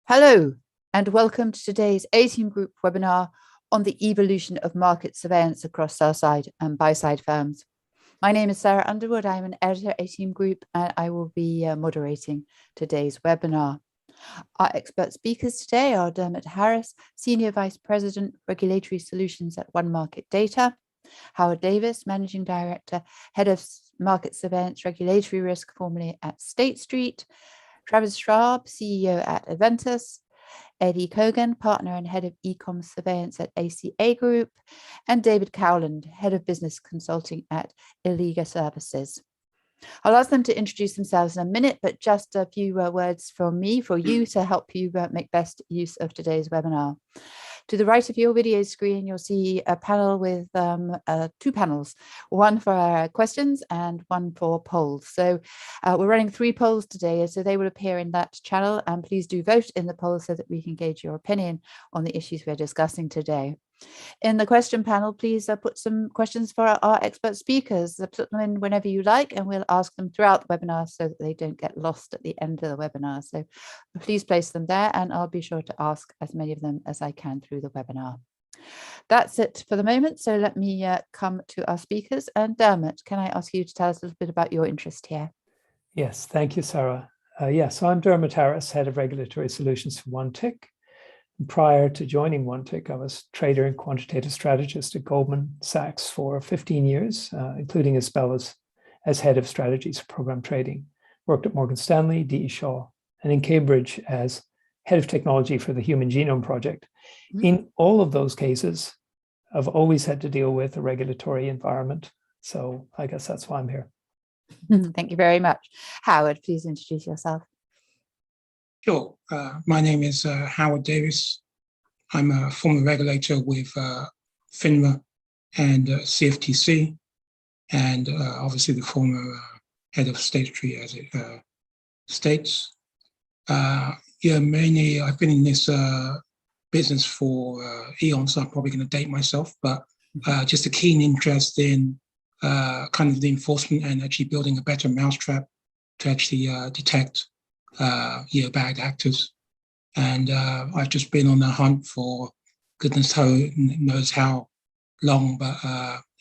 Hello, and welcome to today's A-Team Group webinar on the evolution of market surveillance across sell-side and buy-side firms. My name is Sarah Underwood. I'm an editor at A-Team Group, and I will be moderating today's webinar. Our expert speakers today are Dermot Harris, Senior Vice President, Regulatory Solutions at One Market Data, Howard Davis, Managing Director, Head of Market Surveillance Regulatory Risk, formerly at State Street, Travis Schwab, CEO at Aventus, Eddie Kogan, Partner and Head of Ecom Surveillance at ACA Group, and David Cowland, Head of Business Consulting at Illiga Services. I'll ask them to introduce themselves in a minute, but just a few words from me for you to help you make best use of today's webinar. To the right of your video screen, you'll see a panel with two panels, one for questions and one for polls. So we're running 3 polls today, so they will appear in that channel, and please do vote in the poll so that we can gauge your opinion on the issues we're discussing today. In the question panel, please put some questions for our expert speakers. Put them in whenever you like, and we'll ask them throughout the webinar so that they don't get lost at the end of the webinar. So please place them there, and I'll be sure to ask as many of them as I can through the webinar. That's it for the moment. So let me come to our speakers. And Dermot, can I ask you to tell us a little bit about your interest here? Yes, thank you, Sarah. So I'm Dermot Harris, Head of Regulatory Solutions for OneTick. Prior to joining OneTick, I was trader and quantitative strategist at Goldman Sachs for 15 years, including a spell as head of strategies for program trading. Worked at Morgan Stanley, D.E. Shaw, and in Cambridge as head of technology for the Human Genome Project. Mm-hmm. In all of those cases, I've always had to deal with a regulatory environment. So I guess that's why I'm here. Thank you very much. Howard, please introduce yourself. Sure. My name is Howard Davis. I'm a former regulator with FINRA and CFTC, and obviously the former head of State Street as it states. Mainly I've been in this business for eons, so I'm probably going to date myself, but just a keen interest in kind of the enforcement and actually building a better mousetrap to actually detect bad actors. And I've just been on the hunt for goodness knows how long, but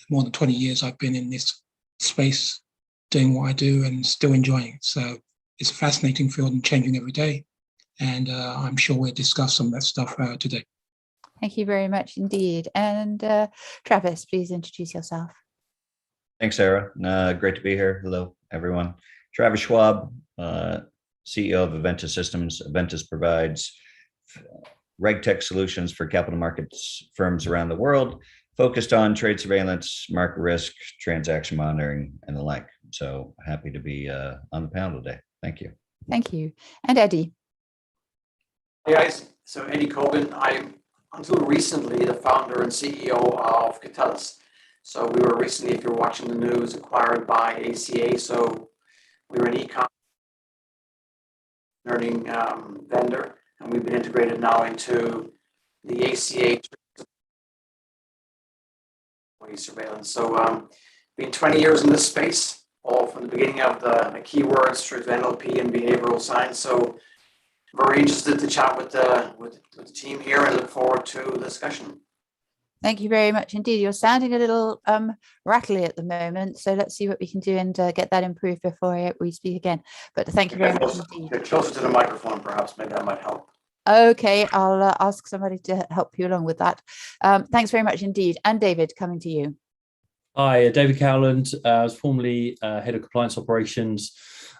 more than 20 years I've been in this space doing what I do and still enjoying it. So it's a fascinating field and changing every day. And I'm sure we'll discuss some of that stuff today. Thank you very much indeed. And Travis, please introduce yourself. Thanks, Sarah. Great to be here. Hello, everyone. Travis Schwab, CEO of Aventus Systems. Aventus provides RegTech solutions for capital markets firms around the world, focused on trade surveillance, market risk, transaction monitoring, and the like. So happy to be on the panel today. Thank you. Thank you. And Eddie. Hey guys, so Eddie Kogan. I'm until recently the founder and CEO of Catalyst. So we were recently, if you're watching the news, acquired by ACA. So we were an e-com learning vendor, and we've been integrated now into the ACA surveillance. So been 20 years in this space, all from the beginning of the keywords through to NLP and behavioral science. So very interested to chat with the team here and look forward to the discussion. Thank you very much indeed. You're sounding a little rattly at the moment, so let's see what we can do and get that improved before we speak again. But thank you very much indeed. Get closer to the microphone, perhaps. Maybe that might help. Okay, I'll ask somebody to help you along with that. Thanks very much indeed. And David, coming to you. Hi, David Cowland. I was formerly head of compliance operations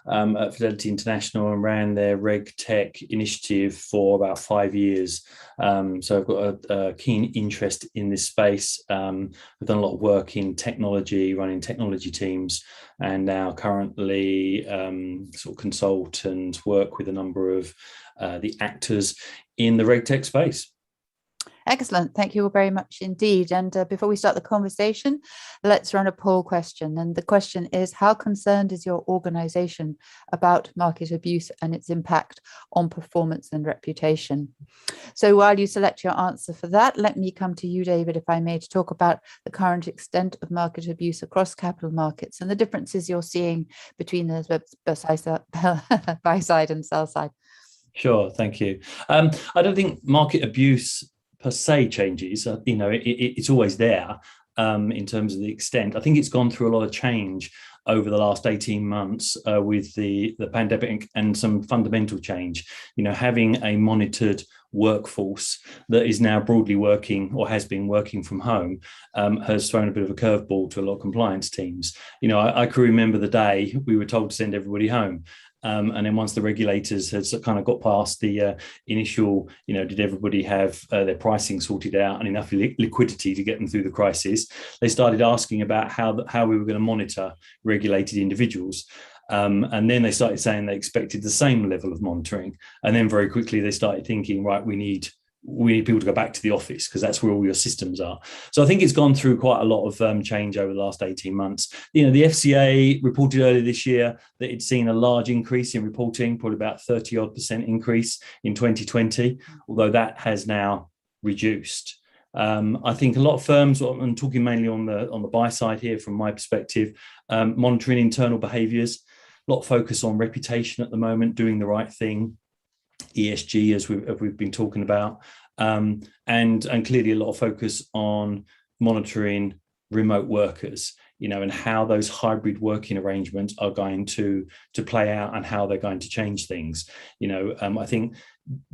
at Fidelity International and ran their RegTech initiative for about 5 years. So I've got a keen interest in this space. I've done a lot of work in technology, running technology teams, and now currently sort of consult and work with a number of the actors in the RegTech space. Excellent. Thank you all very much indeed. And before we start the conversation, let's run a poll question. And the question is, how concerned is your organization about market abuse and its impact on performance and reputation? So while you select your answer for that, let me come to you, David, if I may, to talk about the current extent of market abuse across capital markets and the differences you're seeing between the buy side and sell side. Sure, thank you. I don't think market abuse per se changes. It's always there in terms of the extent. I think it's gone through a lot of change over the last 18 months with the pandemic and some fundamental change. Having a monitored workforce that is now broadly working or has been working from home has thrown a bit of a curveball to a lot of compliance teams. I can remember the day we were told to send everybody home. And then once the regulators had kind of got past the initial, did everybody have their pricing sorted out and enough liquidity to get them through the crisis, they started asking about how we were going to monitor regulated individuals. And then they started saying they expected the same level of monitoring. And then very quickly they started thinking, right, we need people to go back to the office because that's where all your systems are. So I think it's gone through quite a lot of change over the last 18 months. The FCA reported earlier this year that it's seen a large increase in reporting, probably about 30% increase in 2020, although that has now reduced. I think a lot of firms, I'm talking mainly on the buy side here from my perspective, monitoring internal behaviours, a lot of focus on reputation at the moment, doing the right thing, ESG as we've been talking about, and clearly a lot of focus on monitoring remote workers, and how those hybrid working arrangements are going to play out and how they're going to change things. I think,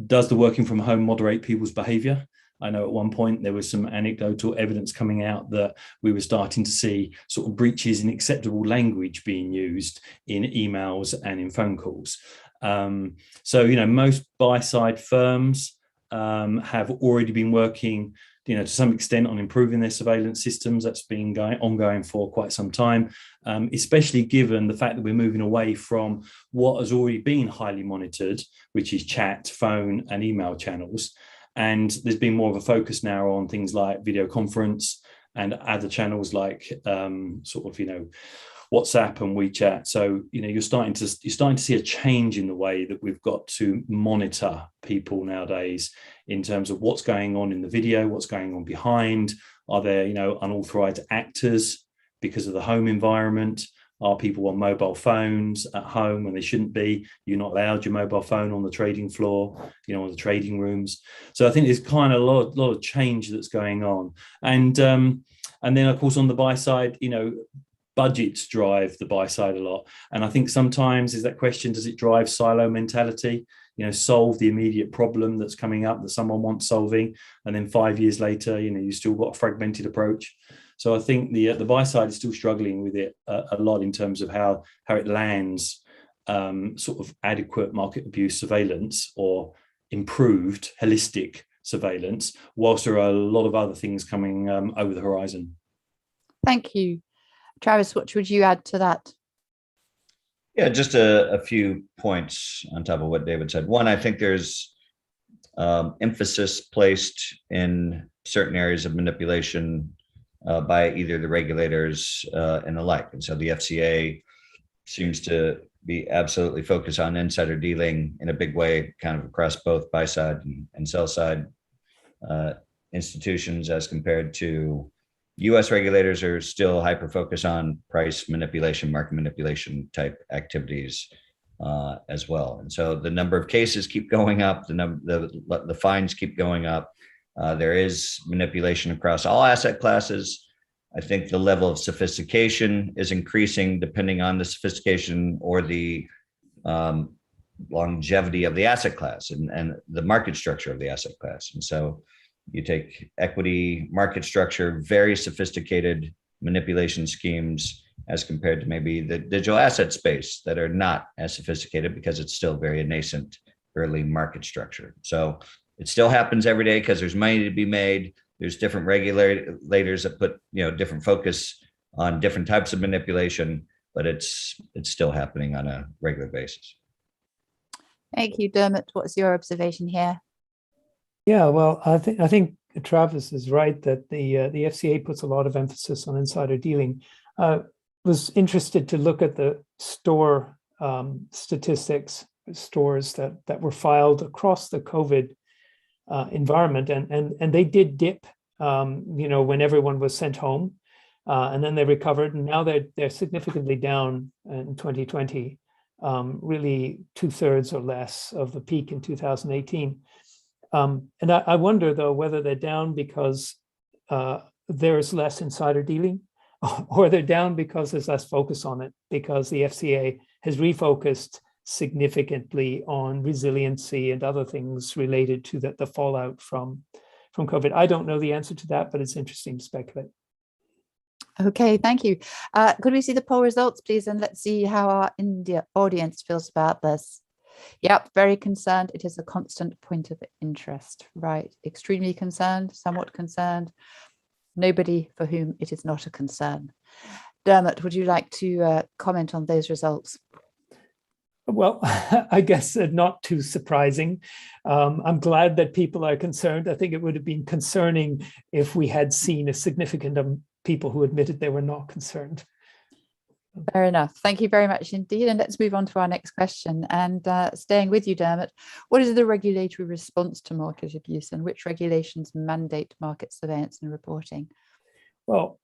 does the working from home moderate people's behaviour? I know at one point there was some anecdotal evidence coming out that we were starting to see sort of breaches in acceptable language being used in emails and in phone calls. So most buy-side firms have already been working, to some extent on improving their surveillance systems. That's been ongoing for quite some time, especially given the fact that we're moving away from what has already been highly monitored, which is chat, phone, and email channels. And there's been more of a focus now on things like video conference and other channels like WhatsApp and WeChat. So you're starting to see a change in the way that we've got to monitor people nowadays in terms of what's going on in the video, what's going on behind. Are there unauthorized actors because of the home environment? Are people on mobile phones at home when they shouldn't be? You're not allowed your mobile phone on the trading floor, on the trading rooms. So I think there's kind of a lot of change that's going on. And then of course on the buy side, budgets drive the buy side a lot. And I think sometimes is that question, does it drive silo mentality? Solve the immediate problem that's coming up that someone wants solving. And then 5 years later, you still got a fragmented approach. So I think the buy side is still struggling with it a lot in terms of how it lands sort of adequate market abuse surveillance or improved holistic surveillance, whilst there are a lot of other things coming over the horizon. Thank you. Travis, what would you add to that? Yeah, just a few points on top of what David said. One, I think there's emphasis placed in certain areas of manipulation by either the regulators and the like. And so the FCA seems to be absolutely focused on insider dealing in a big way, kind of across both buy side and sell side institutions, as compared to US regulators are still hyper-focused on price manipulation, market manipulation type activities as well. And so the number of cases keep going up, the fines keep going up. There is manipulation across all asset classes. I think the level of sophistication is increasing depending on the sophistication or the longevity of the asset class and the market structure of the asset class. And so you take equity market structure, very sophisticated manipulation schemes as compared to maybe the digital asset space that are not as sophisticated because it's still very nascent early market structure. So it still happens every day because there's money to be made. There's different regulators that put different focus on different types of manipulation, but it's still happening on a regular basis. Thank you, Dermot. What's your observation here? Yeah, well, I think Travis is right that the FCA puts a lot of emphasis on insider dealing. Was interested to look at the store statistics, stores that were filed across the COVID environment, and they did dip, when everyone was sent home, and then they recovered, and now they're significantly down in 2020. really 2/3 or less of the peak in 2018. And I wonder, though, whether they're down because there's less insider dealing, or they're down because there's less focus on it, because the FCA has refocused significantly on resiliency and other things related to the fallout from COVID. I don't know the answer to that, but it's interesting to speculate. Okay, thank you. Could we see the poll results, please? And let's see how our India audience feels about this. Yep, very concerned. It is a constant point of interest, right? Extremely concerned, somewhat concerned. Nobody for whom it is not a concern. Dermot, would you like to comment on those results? Well, I guess not too surprising. I'm glad that people are concerned. I think it would have been concerning if we had seen a significant people who admitted they were not concerned. Fair enough. Thank you very much indeed. And let's move on to our next question. And staying with you, Dermot, what is the regulatory response to market abuse, and which regulations mandate market surveillance and reporting? Well,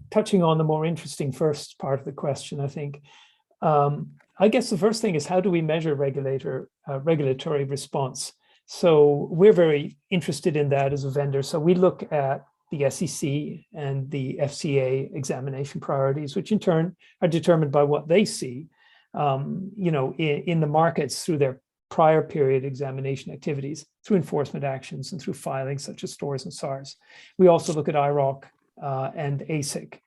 touching on the more interesting first part of the question, I think, I guess the first thing is, how do we measure regulatory response? So we're very interested in that as a vendor. So we look at the SEC and the FCA examination priorities, which in turn are determined by what they see, in the markets through their prior period examination activities, through enforcement actions and through filings such as STORs and SARs. We also look at IROC and ASIC.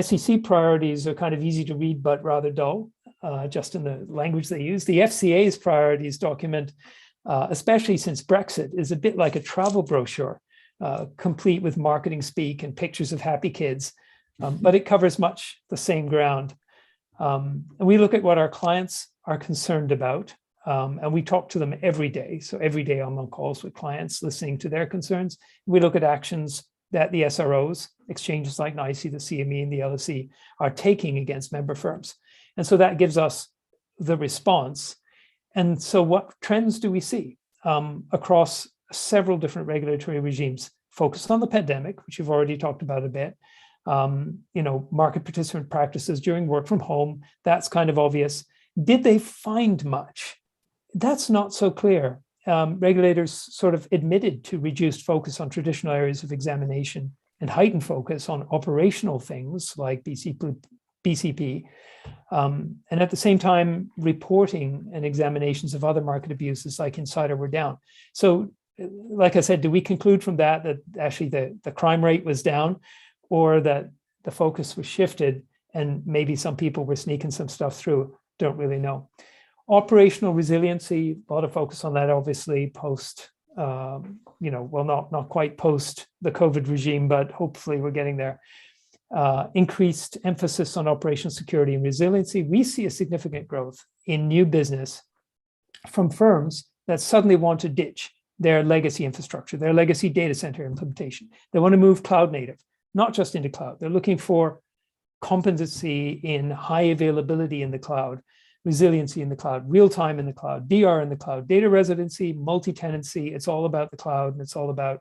SEC priorities are kind of easy to read, but rather dull, just in the language they use. The FCA's priorities document, especially since Brexit, is a bit like a travel brochure, complete with marketing speak and pictures of happy kids, but it covers much the same ground. And we look at what our clients are concerned about, and we talk to them every day. So every day I'm on calls with clients, listening to their concerns. We look at actions that the SROs, exchanges like NYSE, the CME, and the LSE, are taking against member firms. And so that gives us the response. And so what trends do we see across several different regulatory regimes? Focused on the pandemic, which you've already talked about a bit. Market participant practices during work from home, that's kind of obvious. Did they find much? That's not so clear. Regulators sort of admitted to reduced focus on traditional areas of examination and heightened focus on operational things like BCP, and at the same time, reporting and examinations of other market abuses like insider were down. So, like I said, do we conclude from that actually the crime rate was down, or that the focus was shifted and maybe some people were sneaking some stuff through? Don't really know. Operational resiliency, a lot of focus on that, obviously, post, not quite post the COVID regime, but hopefully we're getting there. Increased emphasis on operational security and resiliency. We see a significant growth in new business from firms that suddenly want to ditch their legacy infrastructure, their legacy data center implementation. They want to move cloud native, not just into cloud. They're looking for competency in high availability in the cloud, resiliency in the cloud, real-time in the cloud, DR in the cloud, data residency, multi-tenancy. It's all about the cloud, and it's all about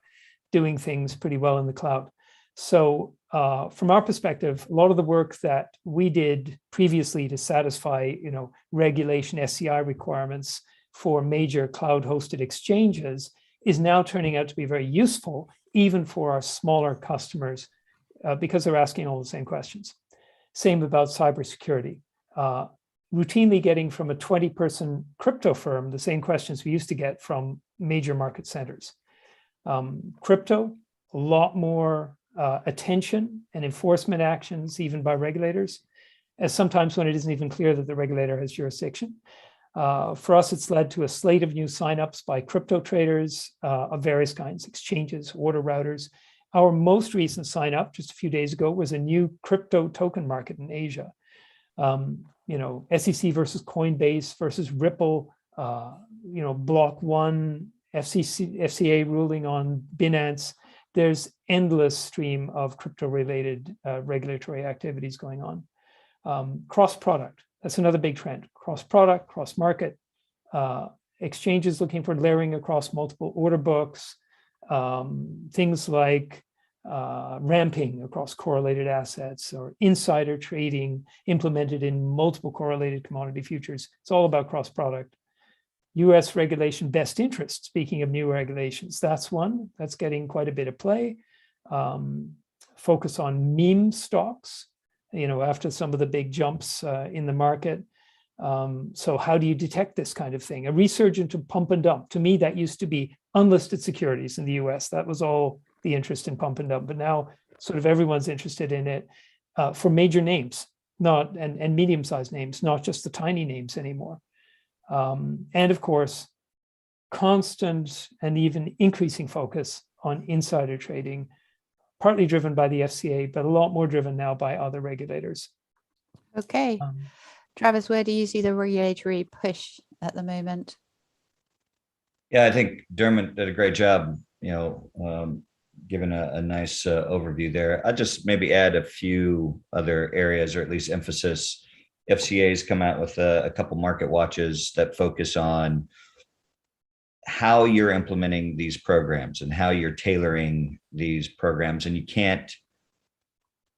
doing things pretty well in the cloud. So from our perspective, a lot of the work that we did previously to satisfy, regulation SCI requirements for major cloud-hosted exchanges is now turning out to be very useful, even for our smaller customers, because they're asking all the same questions. Same about cybersecurity. Routinely getting from a 20-person crypto firm the same questions we used to get from major market centers. Crypto, a lot more attention and enforcement actions, even by regulators, as sometimes when it isn't even clear that the regulator has jurisdiction. For us, it's led to a slate of new signups by crypto traders of various kinds, exchanges, order routers. Our most recent sign up just a few days ago was a new crypto token market in Asia. SEC versus Coinbase versus Ripple, Block One, FCA ruling on Binance. There's endless stream of crypto-related regulatory activities going on. Cross-product, that's another big trend. Cross-product, cross-market, exchanges looking for layering across multiple order books, things like ramping across correlated assets, or insider trading implemented in multiple correlated commodity futures. It's all about cross-product. US regulation best interest, speaking of new regulations, that's one that's getting quite a bit of play. Focus on meme stocks, after some of the big jumps in the market. So how do you detect this kind of thing? A resurgence of pump and dump. To me, that used to be unlisted securities in the US. That was all the interest in pump and dump. But now sort of everyone's interested in it for major names, and medium-sized names, not just the tiny names anymore. And of course, constant and even increasing focus on insider trading, partly driven by the FCA, but a lot more driven now by other regulators. Okay. Travis, where do you see the regulatory push at the moment? Yeah, I think Dermot did a great job, giving a nice overview there. I'll just maybe add a few other areas, or at least emphasis. FCA's come out with a couple market watches that focus on how you're implementing these programs and how you're tailoring these programs. And you can't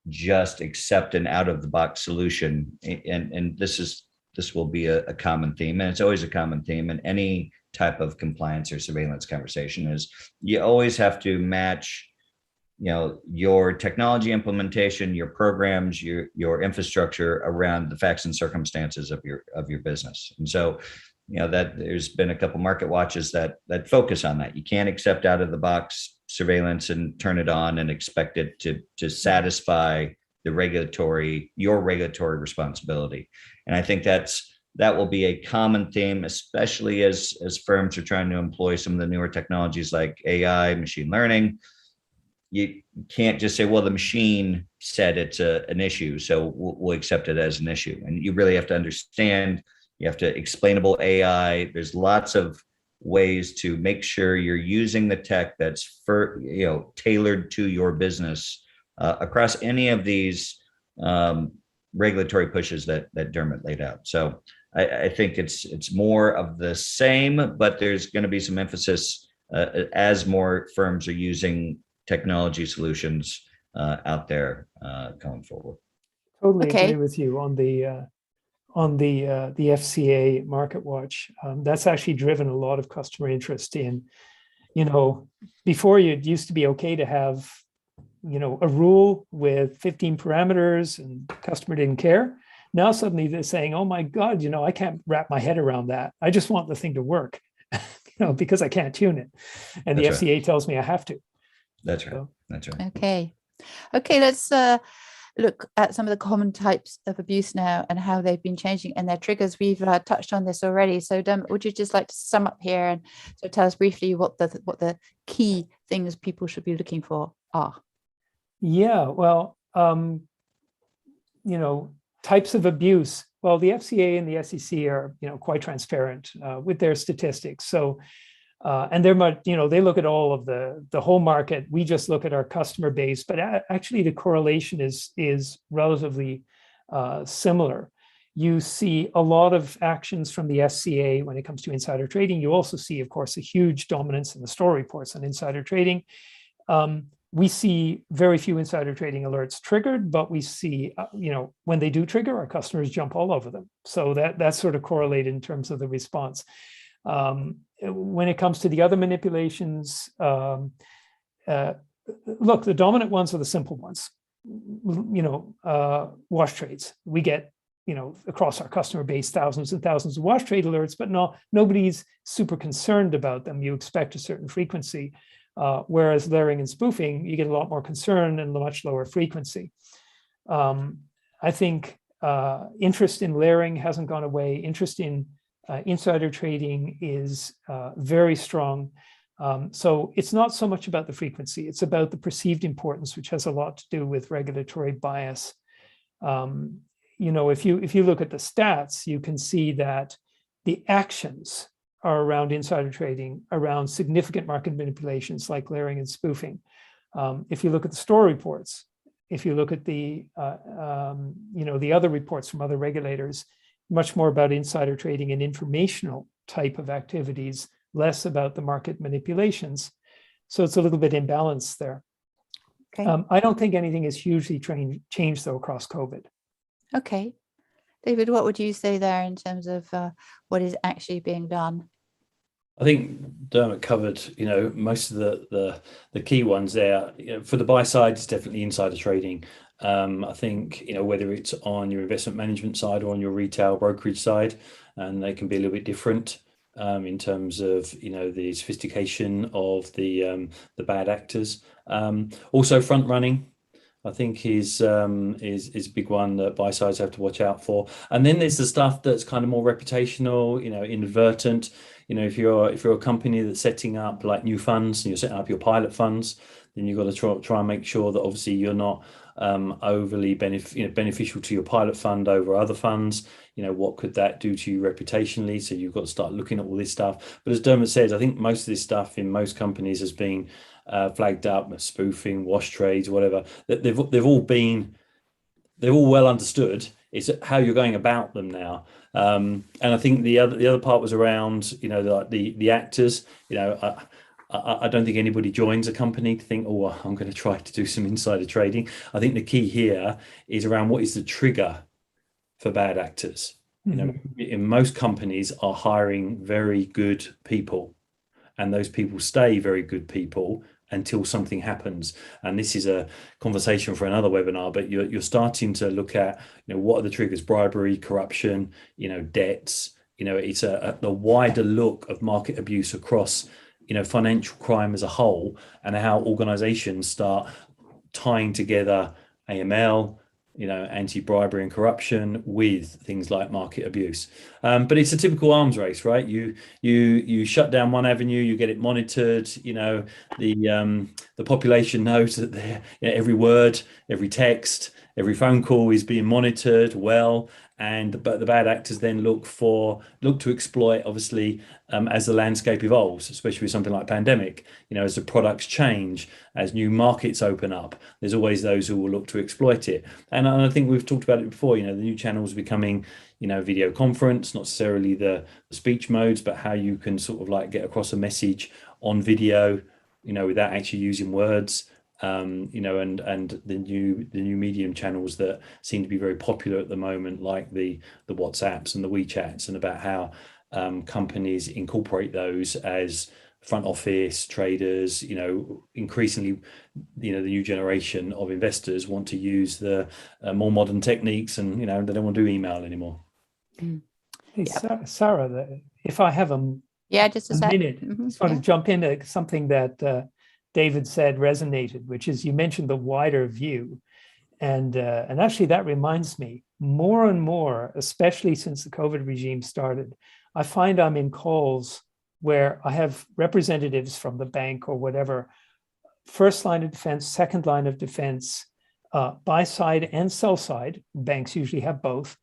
just accept an out-of-the-box solution. And this will be a common theme, and it's always a common theme in any type of compliance or surveillance conversation, is you always have to match your technology implementation, your programs, your infrastructure around the facts and circumstances of your business. And so, that there's been a couple market watches that focus on that. You can't accept out of the box surveillance and turn it on and expect it to satisfy your regulatory responsibility. And I think that will be a common theme, especially as firms are trying to employ some of the newer technologies like AI, machine learning. You can't just say, well, the machine said it's an issue, so we'll accept it as an issue. And you really have to understand, you have to explainable AI. There's lots of ways to make sure you're using the tech that's tailored to your business across any of these regulatory pushes that Dermot laid out. So I think it's more of the same, but there's going to be some emphasis as more firms are using technology solutions out there going forward. Totally agree with you on the FCA Market Watch. That's actually driven a lot of customer interest in, before it used to be okay to have, a rule with 15 parameters and the customer didn't care. Now suddenly they're saying, oh my God, I can't wrap my head around that. I just want the thing to work, because I can't tune it. And the FCA tells me I have to. That's right. That's right. Okay, let's look at some of the common types of abuse now and how they've been changing and their triggers. We've touched on this already. So would you just like to sum up here and so tell us briefly what the key things people should be looking for are? Yeah, well, types of abuse. Well, the FCA and the SEC are, quite transparent with their statistics. So, and they're much, they look at all of the whole market. We just look at our customer base, but actually the correlation is relatively similar. You see a lot of actions from the FCA when it comes to insider trading. You also see, of course, a huge dominance in the store reports on insider trading. We see very few insider trading alerts triggered, but we see, when they do trigger, our customers jump all over them. So that's sort of correlated in terms of the response. When it comes to the other manipulations, look, the dominant ones are the simple ones. Wash trades. We get, across our customer base, thousands and thousands of wash trade alerts, but nobody's super concerned about them. You expect a certain frequency. Whereas layering and spoofing, you get a lot more concern and a much lower frequency. I think interest in layering hasn't gone away. Interest in insider trading is very strong. So it's not so much about the frequency, it's about the perceived importance, which has a lot to do with regulatory bias. If you look at the stats, you can see that the actions are around insider trading, around significant market manipulations like layering and spoofing. If you look at the store reports, if you look at the other reports from other regulators, much more about insider trading and informational type of activities, less about the market manipulations. So it's a little bit imbalanced there. Okay. I don't think anything has hugely changed though across COVID. Okay. David, what would you say there in terms of what is actually being done? I think Dermot covered, most of the key ones there. For the buy side, it's definitely insider trading. I think, whether it's on your investment management side or on your retail brokerage side, and they can be a little bit different in terms of, the sophistication of the bad actors. Also, front running, I think is a big one that buy sides have to watch out for. And then there's the stuff that's kind of more reputational, inadvertent. If you're a company that's setting up like new funds and you're setting up your pilot funds, then you've got to try and make sure that obviously you're not overly beneficial to your pilot fund over other funds. What could that do to you reputationally? So you've got to start looking at all this stuff. But as Dermot says, I think most of this stuff in most companies has been flagged up, spoofing, wash trades, whatever. They've all well understood. It's how you're going about them now. And I think the other part was around, the actors. I don't think anybody joins a company to think, oh, I'm going to try to do some insider trading. I think the key here is around what is the trigger for bad actors. In most companies are hiring very good people, and those people stay very good people until something happens. And this is a conversation for another webinar, but you're starting to look at, what are the triggers? Bribery, corruption, debts. It's the wider look of market abuse across, financial crime as a whole, and how organizations start tying together AML, anti-bribery and corruption with things like market abuse. But it's a typical arms race, right? You shut down one avenue, you get it monitored. The population knows that every word, every text, every phone call is being monitored well. But the bad actors then look to exploit, obviously, as the landscape evolves, especially with something like pandemic. As the products change, as new markets open up, there's always those who will look to exploit it. And I think we've talked about it before. The new channels becoming, video conference, not necessarily the speech modes, but how you can sort of like get across a message on video, without actually using words. And the new medium channels that seem to be very popular at the moment, like the WhatsApps and the WeChats, and about how companies incorporate those as front office traders. Increasingly, the new generation of investors want to use the more modern techniques, and they don't want to do email anymore. Hey, Sarah, if I have just a minute, I just want to jump into something that David said resonated, which is you mentioned the wider view. And actually that reminds me, more and more, especially since the COVID regime started, I find I'm in calls where I have representatives from the bank or whatever, first line of defense, second line of defense, buy side and sell side. Banks usually have both.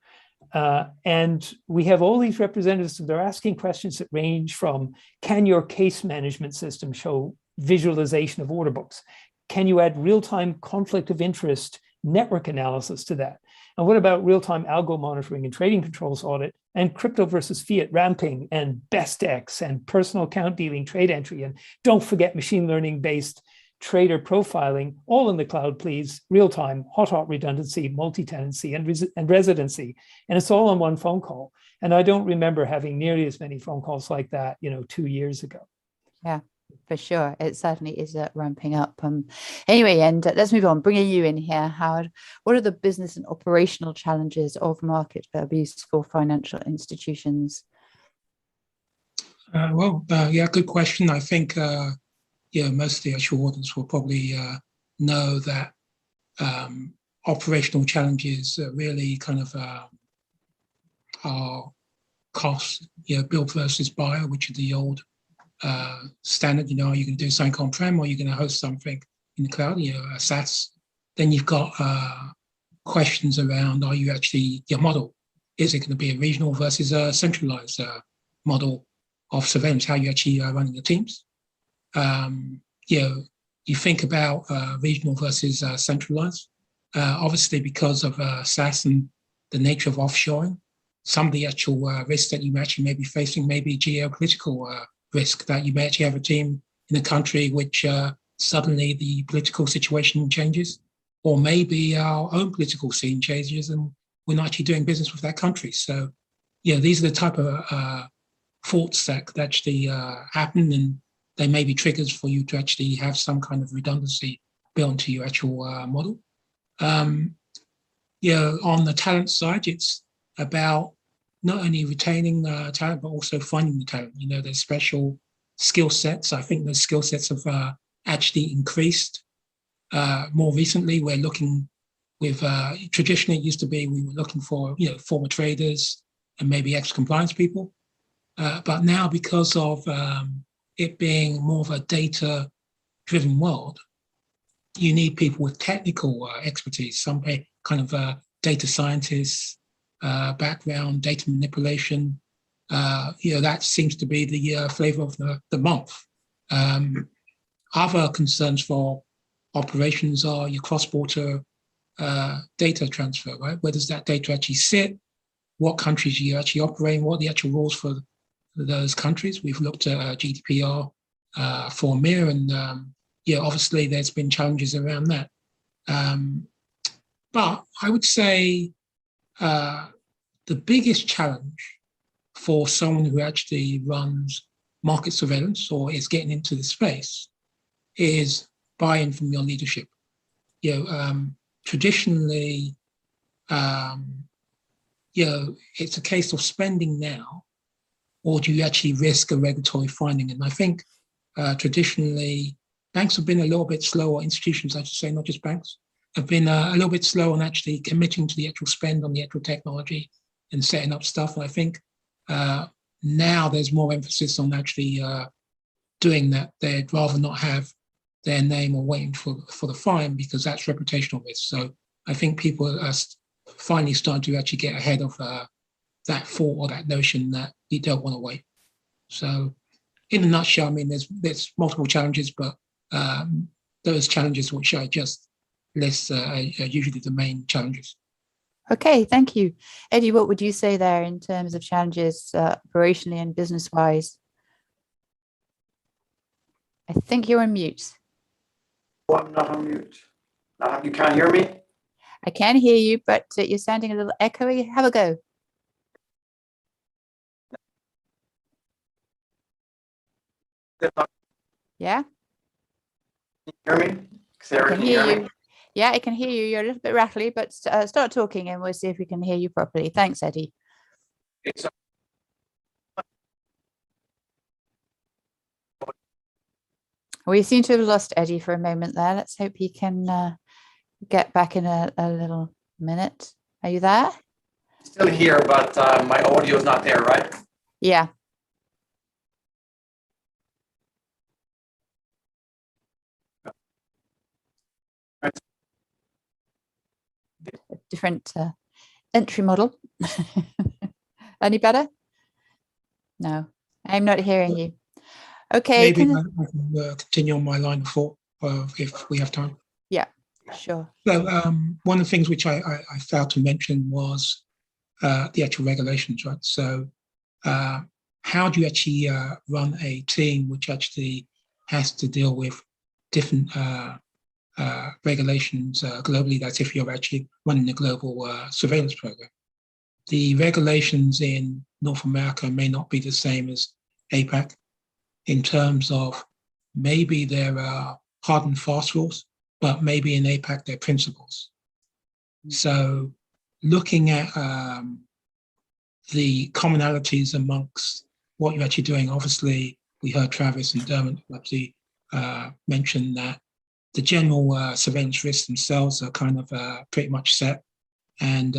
And we have all these representatives, they're asking questions that range from, can your case management system show visualization of order books? Can you add real-time conflict of interest network analysis to that? And what about real-time algo monitoring and trading controls audit, and crypto versus fiat ramping, and best X, and personal account dealing, trade entry, and don't forget machine learning based trader profiling, all in the cloud, please, real-time, hot redundancy, multi-tenancy, and residency. And it's all on one phone call. And I don't remember having nearly as many phone calls like that, 2 years ago. Yeah, for sure. It certainly is ramping up. Anyway, and let's move on. Bringing you in here, Howard. What are the business and operational challenges of market abuse for financial institutions? Good question. I think most of the actual audience will probably know that operational challenges really kind of are costs, build versus buy, which are the old standard. Are you going to do something on-prem, or are you going to host something in the cloud, a SaaS? Then you've got questions around, are you actually, your model, is it going to be a regional versus a centralized model of surveillance? How are you actually running your teams? You think about regional versus centralized. Obviously, because of SaaS and the nature of offshoring, some of the actual risks that you actually may be facing may be geopolitical risk, that you may actually have a team in a country which suddenly the political situation changes, or maybe our own political scene changes and we're not actually doing business with that country. So, these are the type of faults that could actually happen, and they may be triggers for you to actually have some kind of redundancy built into your actual model. On the talent side, it's about not only retaining talent, but also finding the talent. There's special skill sets. I think those skill sets have actually increased more recently. We're looking with, traditionally it used to be we were looking for, former traders and maybe ex-compliance people. But now, because of it being more of a data-driven world, you need people with technical expertise, some kind of data scientists background, data manipulation. That seems to be the flavor of the month. Other concerns for operations are your cross-border data transfer, right? Where does that data actually sit? What countries are you actually operating? What are the actual rules for those countries? We've looked at GDPR for EMEA, and obviously there's been challenges around that. But I would say the biggest challenge for someone who actually runs market surveillance or is getting into the space is buy-in from your leadership. Traditionally, it's a case of spending now, or do you actually risk a regulatory finding? And I think traditionally, banks have been a little bit slow, or institutions, I should say, not just banks, have been a little bit slow on actually committing to the actual spend on the actual technology and setting up stuff. And I think now there's more emphasis on actually doing that. They'd rather not have their name or waiting for the fine, because that's reputational risk. So I think people are finally starting to actually get ahead of that thought or that notion that you don't want to wait. So in a nutshell, I mean, there's multiple challenges, but those challenges which I just list are usually the main challenges. Okay, thank you. Eddie, what would you say there in terms of challenges operationally and business-wise? I think you're on mute. Oh, I'm not on mute. You can't hear me? I can hear you, but you're sounding a little echoey. Have a go. Yeah? Can you hear me? Sarah, Can hear you. Yeah, I can hear you. You're a little bit rattly, but start talking and we'll see if we can hear you properly. Thanks, Eddie. We seem to have lost Eddie for a moment there. Let's hope he can get back in a little minute. Are you there? Still here, but my audio is not there, right? Yeah. A different entry model. Any better? No, I'm not hearing you. Okay. Maybe I can continue on my line of thought if we have time. Yeah, sure. So one of the things which I failed to mention was the actual regulations, right? So how do you actually run a team which actually has to deal with different regulations globally? That's if you're actually running a global surveillance program. The regulations in North America may not be the same as APAC in terms of maybe there are hard and fast rules, but maybe in APAC they're principles. So looking at the commonalities amongst what you're actually doing, obviously we heard Travis and Dermot actually mention that the general surveillance risks themselves are kind of pretty much set, and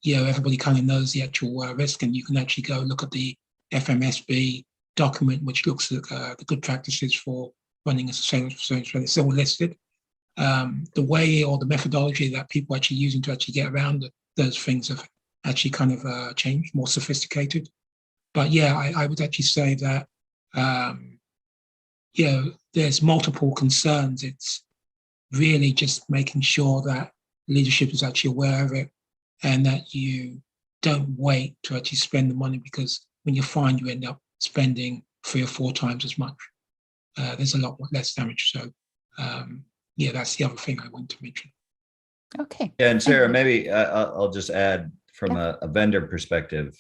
everybody kind of knows the actual risk, and you can actually go look at the FMSB document which looks at the good practices for running a surveillance. It's all listed. The way or the methodology that people are actually using to actually get around those things have actually kind of changed, more sophisticated. But I would actually say that there's multiple concerns. It's really just making sure that leadership is actually aware of it, and that you don't wait to actually spend the money, because when you find you end up spending 3 or 4 times as much, there's a lot less damage. So yeah, that's the other thing I want to mention. Okay. Yeah, and Sarah, maybe I'll just add from a vendor perspective,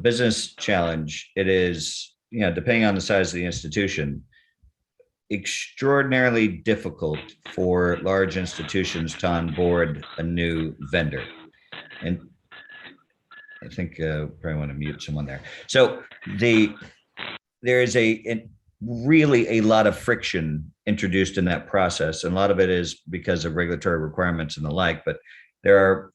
business challenge, it is, depending on the size of the institution, extraordinarily difficult for large institutions to onboard a new vendor. And I think probably want to mute someone there. So there is really a lot of friction introduced in that process. And a lot of it is because of regulatory requirements and the like, but there are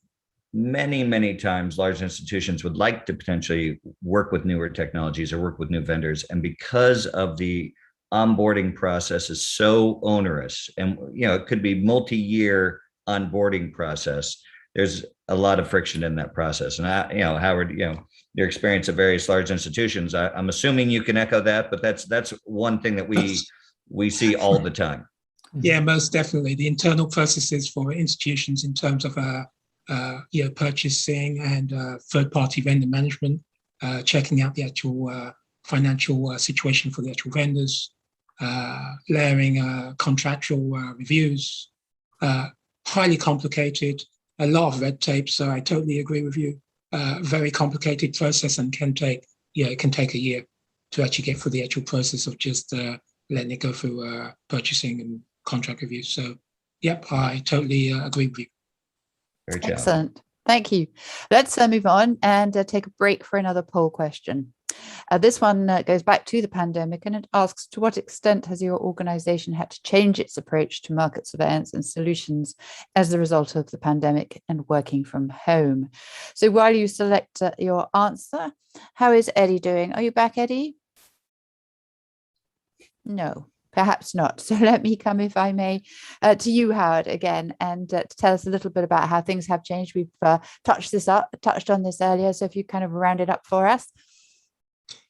many, many times large institutions would like to potentially work with newer technologies or work with new vendors. And because of the onboarding process is so onerous, and it could be multi-year onboarding process, there's a lot of friction in that process. And Howard, your experience at various large institutions, I'm assuming you can echo that, but that's one thing that we see all the time. Yeah, most definitely. The internal processes for institutions in terms of purchasing and third-party vendor management, checking out the actual financial situation for the actual vendors, layering contractual reviews, highly complicated, a lot of red tape. So I totally agree with you. Very complicated process, and it can take a year to actually get through the actual process of just letting it go through churchasing and contract reviews. So, yep, I totally agree with you. Very excellent. Thank you. Let's move on and take a break for another poll question. This one goes back to the pandemic, and it asks, to what extent has your organization had to change its approach to market surveillance and solutions as a result of the pandemic and working from home? So while you select your answer, how is Eddie doing? Are you back, Eddie? No, perhaps not. So let me come, if I may, to you, Howard, again, and to tell us a little bit about how things have changed. We've touched on this earlier. So if you kind of round it up for us.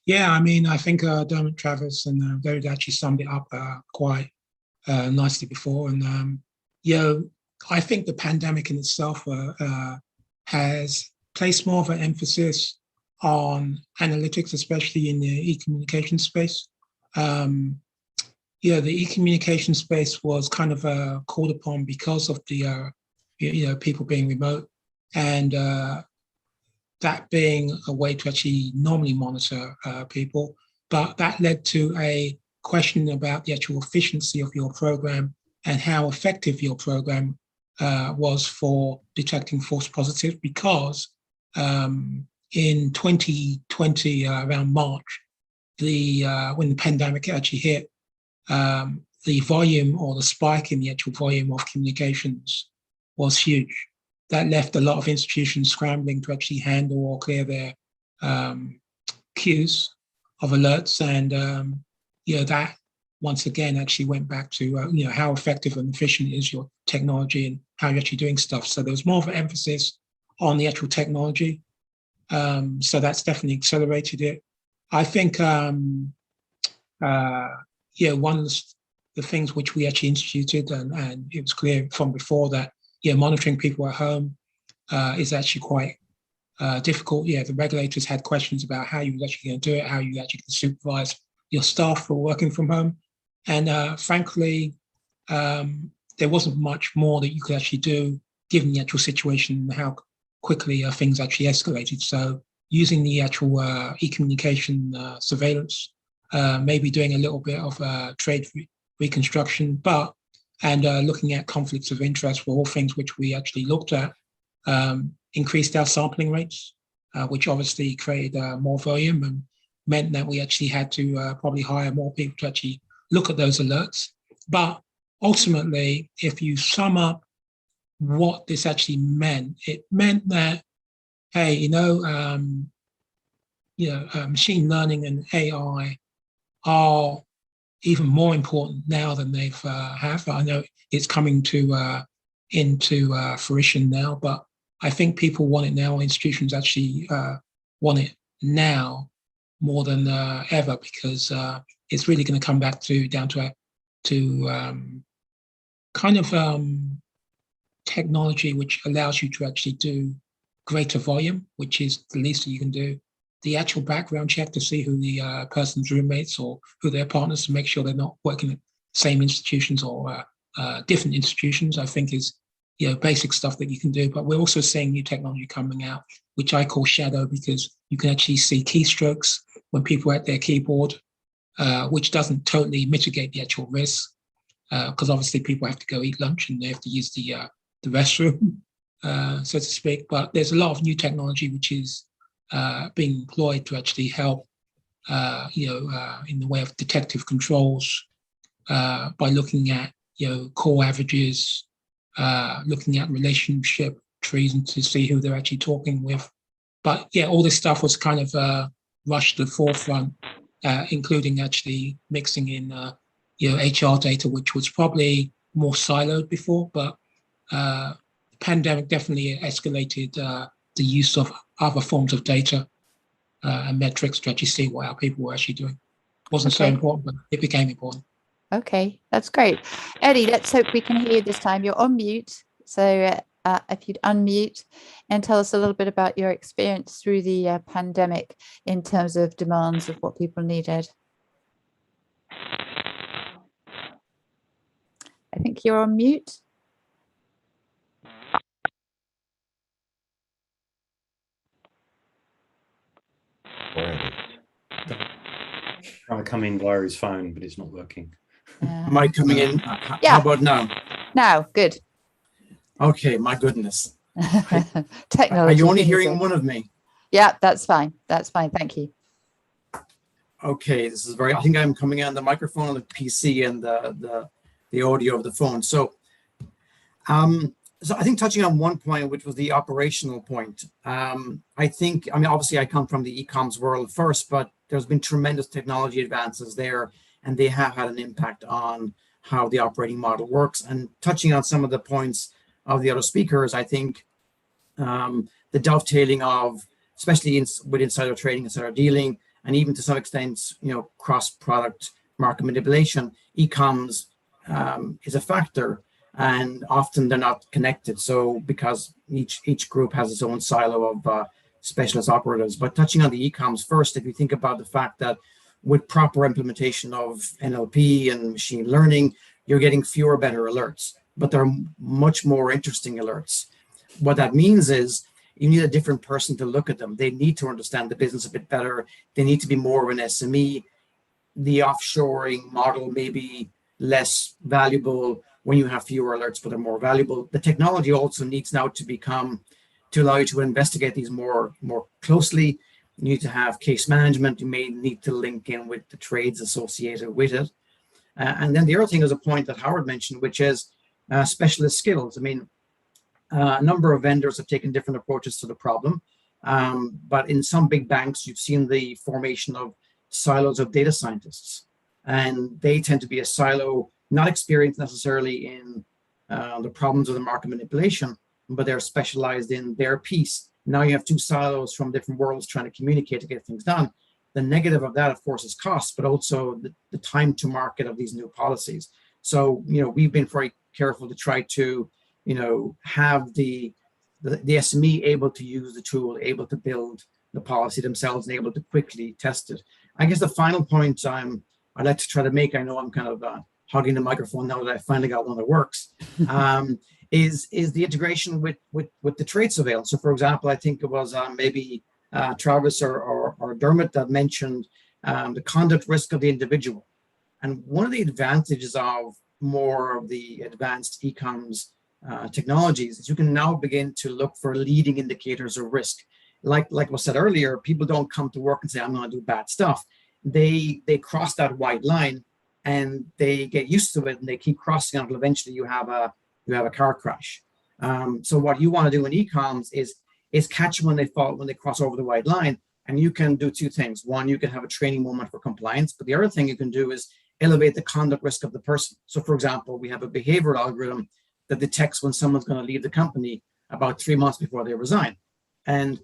Yeah, I mean, I think Dermot, Travis, and David actually summed it up quite nicely before. And, I think the pandemic in itself has placed more of an emphasis on analytics, especially in the e-communication space. The e-communication space was kind of called upon because of the, people being remote, and that being a way to actually normally monitor people. But that led to a question about the actual efficiency of your program and how effective your program was for detecting false positives, because in 2020, around March, when the pandemic actually hit, the volume or the spike in the actual volume of communications was huge. That left a lot of institutions scrambling to actually handle or clear their queues of alerts. And, that once again actually went back to, how effective and efficient is your technology and how you're actually doing stuff. So there was more of an emphasis on the actual technology. So that's definitely accelerated it. I think, one of the things which we actually instituted, and it was clear from before that, monitoring people at home is actually quite difficult. The regulators had questions about how you were actually going to do it, how you actually can supervise your staff for working from home. And frankly, there wasn't much more that you could actually do given the actual situation and how quickly things actually escalated. So using the actual e-communication surveillance, maybe doing a little bit of trade reconstruction, and looking at conflicts of interest were all things which we actually looked at, increased our sampling rates, which obviously created more volume and meant that we actually had to probably hire more people to actually look at those alerts. But ultimately, if you sum up what this actually meant, it meant that, hey, machine learning and AI are even more important now than they've have. I know it's coming into fruition now, but I think people want it now. Institutions actually want it now more than ever, because it's really going to come back down to kind of technology which allows you to actually do greater volume, which is the least that you can do. The actual background check to see who the person's roommates or who their partners, to make sure they're not working same institutions or different institutions, I think is basic stuff that you can do. But we're also seeing new technology coming out, which I call shadow, because you can actually see keystrokes when people are at their keyboard, which doesn't totally mitigate the actual risk, because obviously people have to go eat lunch and they have to use the restroom, so to speak. But there's a lot of new technology which is being employed to actually help, in the way of detective controls, by looking at core averages, looking at relationship trees and to see who they're actually talking with. But yeah, all this stuff was kind of rushed to the forefront, including actually mixing in HR data, which was probably more siloed before. But the pandemic definitely escalated the use of other forms of data and metrics to actually see what our people were actually doing. It wasn't so important, but it became important. Okay, that's great. Eddie, let's hope we can hear you this time. You're on mute. So if you'd unmute and tell us a little bit about your experience through the pandemic in terms of demands of what people needed. I think you're on mute. Trying to come in via his phone, but it's not working. Am I coming in? Yeah. How about now? Now, good. Okay, my goodness. Technology. Are you only hearing one of me? Yeah, that's fine. That's fine. Thank you. Okay, this is I think I'm coming on the microphone on the PC and the audio of the phone. So I think touching on one point, which was the operational point, obviously I come from the e-coms world first, but there's been tremendous technology advances there, and they have had an impact on how the operating model works. And touching on some of the points of the other speakers, I think the dovetailing of, especially with insider trading, insider dealing, and even to some extent, cross-product market manipulation, e-coms is a factor. And often they're not connected. So because each group has its own silo of specialist operatives. But touching on the e-coms first, if you think about the fact that with proper implementation of NLP and machine learning, you're getting fewer, better alerts, but they're much more interesting alerts. What that means is you need a different person to look at them. They need to understand the business a bit better. They need to be more of an SME. The offshoring model may be less valuable when you have fewer alerts, but they're more valuable. The technology also needs now to allow you to investigate these more closely. You need to have case management. You may need to link in with the trades associated with it. And then the other thing is a point that Howard mentioned, which is specialist skills. I mean, a number of vendors have taken different approaches to the problem. But in some big banks, you've seen the formation of silos of data scientists. And they tend to be a silo, not experienced necessarily in the problems of the market manipulation, but they're specialized in their piece. Now you have two silos from different worlds trying to communicate to get things done. The negative of that, of course, is cost, but also the time to market of these new policies. So, we've been very careful to try to, have the SME able to use the tool, able to build the policy themselves, and able to quickly test it. I guess the final point I'd like to try to make, I know I'm kind of hogging the microphone now that I finally got one that works, is the integration with the trade surveillance. So, for example, I think it was maybe Travis or Dermot that mentioned the conduct risk of the individual. And one of the advantages of more of the advanced e-coms technologies is you can now begin to look for leading indicators of risk. Like was said earlier, people don't come to work and say, I'm going to do bad stuff. They cross that white line and they get used to it and they keep crossing until eventually you have a car crash. So what you want to do in e-coms is catch them when they cross over the white line. And you can do two things. One, you can have a training moment for compliance, but the other thing you can do is elevate the conduct risk of the person. So for example, we have a behavioral algorithm that detects when someone's going to leave the company about 3 months before they resign. And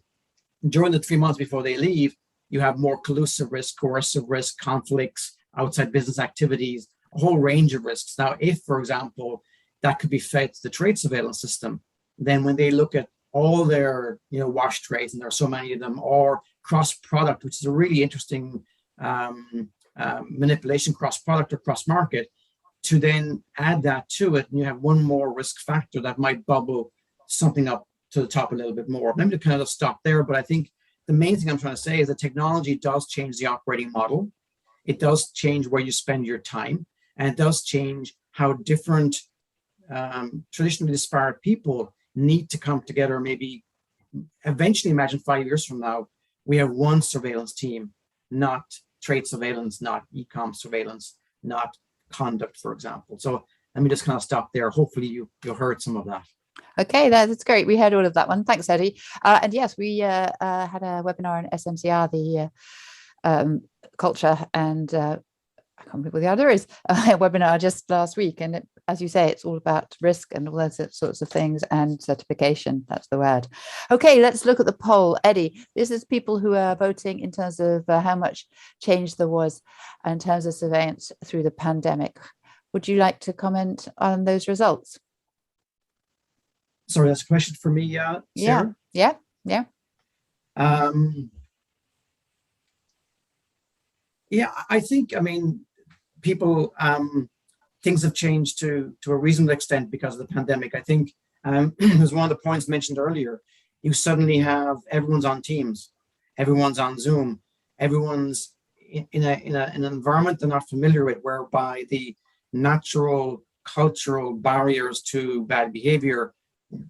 during the 3 months before they leave, you have more collusive risk, coercive risk, conflicts, outside business activities, a whole range of risks. Now, if, for example, that could be fed to the trade surveillance system, then when they look at all their wash trades, and there are so many of them, or cross-product, which is a really interesting manipulation, cross-product or cross-market, to then add that to it, and you have one more risk factor that might bubble something up to the top a little bit more. Let me kind of stop there, but I think the main thing I'm trying to say is that technology does change the operating model. It does change where you spend your time, and it does change how different traditionally disparate people need to come together. Maybe eventually, imagine 5 years from now, we have one surveillance team, not trade surveillance, not e-com surveillance, not conduct, for example. So let me just kind of stop there. Hopefully you heard some of that. Okay, that's great. We heard all of that one. Thanks, Eddie. And yes, we had a webinar on SMCR, the culture and I can't remember what the other is, webinar just last week. And as you say, it's all about risk and all those sorts of things and certification. That's the word. Okay, let's look at the poll. Eddie, this is people who are voting in terms of how much change there was in terms of surveillance through the pandemic. Would you like to comment on those results? Sorry, that's a question for me, Sarah? Yeah. Yeah, I think, people, things have changed to a reasonable extent because of the pandemic. I think, as one of the points mentioned earlier, you suddenly have everyone's on Teams, everyone's on Zoom, everyone's in an environment they're not familiar with, whereby the natural cultural barriers to bad behavior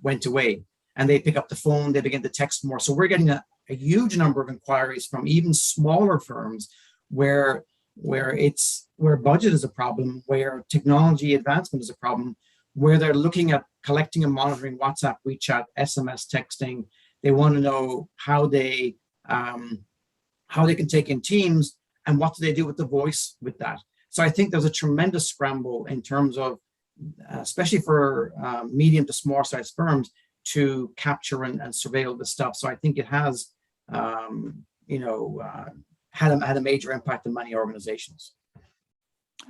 went away, and they pick up the phone, they begin to text more. So we're getting a huge number of inquiries from even smaller firms where budget is a problem, where technology advancement is a problem, where they're looking at collecting and monitoring WhatsApp, WeChat, SMS texting. They want to know how they can take in Teams, and what do they do with the voice with that. So I think there's a tremendous scramble in terms of, especially for medium to small size firms, to capture and surveil the stuff. So I think it has, had a major impact on many organizations.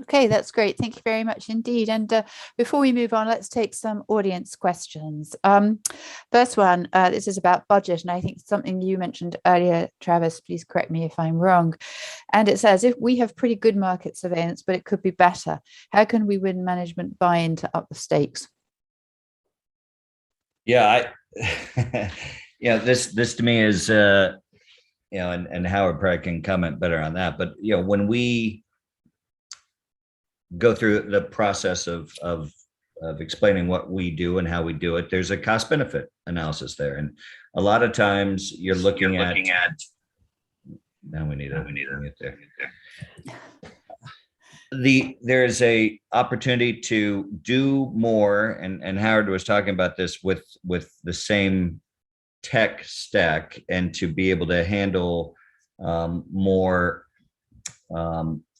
Okay, that's great. Thank you very much indeed. And before we move on, let's take some audience questions. First one, this is about budget, and I think something you mentioned earlier, Travis, please correct me if I'm wrong. And it says, if we have pretty good market surveillance, but it could be better, how can we win management buy-in to up the stakes? Yeah, this to me is, and Howard probably can comment better on that. But, when we go through the process of explaining what we do and how we do it, there's a cost benefit analysis there. And a lot of times you're looking at now we need to get there. There's a opportunity to do more, and Howard was talking about this with the same tech stack, and to be able to handle more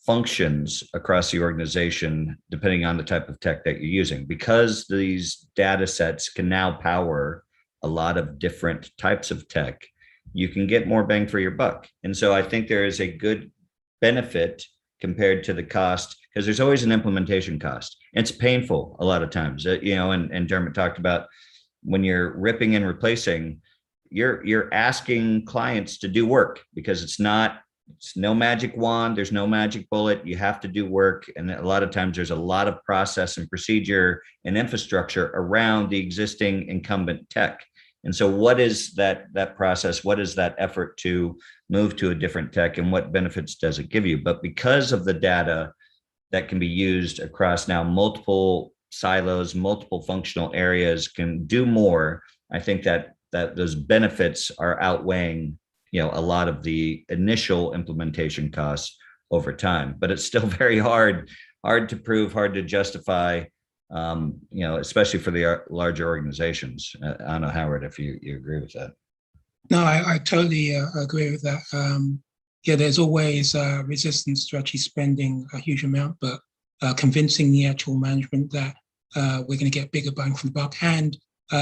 functions across the organization, depending on the type of tech that you're using, because these data sets can now power a lot of different types of tech. You can get more bang for your buck. And so I think there is a good benefit compared to the cost, because there's always an implementation cost. It's painful a lot of times, and Dermot talked about when you're ripping and replacing, you're asking clients to do work, because it's no magic wand. There's no magic bullet. You have to do work. And a lot of times there's a lot of process and procedure and infrastructure around the existing incumbent tech. And so what is that process? What is that effort to move to a different tech, and what benefits does it give you? But because of the data that can be used across now multiple silos, multiple functional areas, can do more, I think that those benefits are outweighing a lot of the initial implementation costs over time. But it's still very hard to prove, hard to justify, especially for the larger organizations. I don't know, Howard, if you agree with that. No, I totally agree with that. There's always resistance to actually spending a huge amount, but convincing the actual management that we're going to get bigger bang for the buck. And